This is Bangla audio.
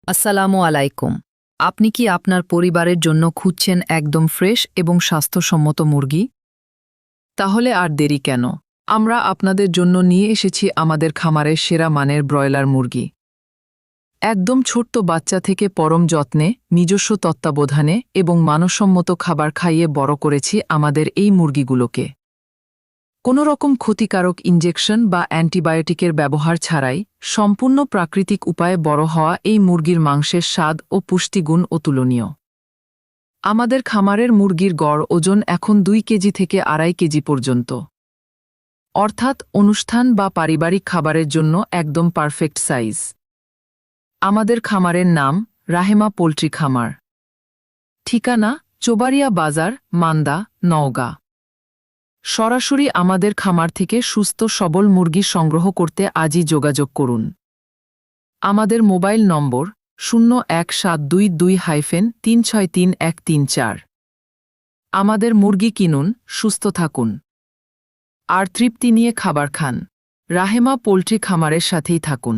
আসসালামু আলাইকুম। আপনি কি আপনার পরিবারের জন্য খুঁজছেন একদম ফ্রেশ এবং স্বাস্থ্যসম্মত মুরগি? তাহলে আর দেরি কেন? আমরা আপনাদের জন্য নিয়ে এসেছি আমাদের খামারের সেরা মানের ব্রয়লার মুরগি। একদম ছোট্ট বাচ্চা থেকে পরম যত্নে, নিজস্ব তত্ত্বাবধানে এবং মানসম্মত খাবার খাইয়ে বড় করেছি আমাদের এই মুরগিগুলোকে। কোনো রকম ক্ষতিকারক ইনজেকশন বা অ্যান্টিবায়োটিকের ব্যবহার ছাড়াই সম্পূর্ণ প্রাকৃতিক উপায়ে বড় হওয়া এই মুরগির মাংসের স্বাদ ও পুষ্টিগুণ অতুলনীয়। আমাদের খামারের মুরগির গড় ওজন এখন 2 কেজি থেকে 2.5 কেজি পর্যন্ত, অর্থাৎ অনুষ্ঠান বা পারিবারিক খাবারের জন্য একদম পারফেক্ট সাইজ। আমাদের খামারের নাম রাহেমা পোল্ট্রি খামার। ঠিকানা চোবাড়িয়া বাজার, মান্দা, নওগাঁ। সরাসরি আমাদের খামার থেকে সুস্থ সবল মুরগি সংগ্রহ করতে আজই যোগাযোগ করুন। আমাদের মোবাইল নম্বর 01722-363-134। আমাদের মুরগি কিনুন, সুস্থ থাকুন আর তৃপ্তি নিয়ে খাবার খান। রাহেমা পোল্ট্রি খামারের সাথেই থাকুন।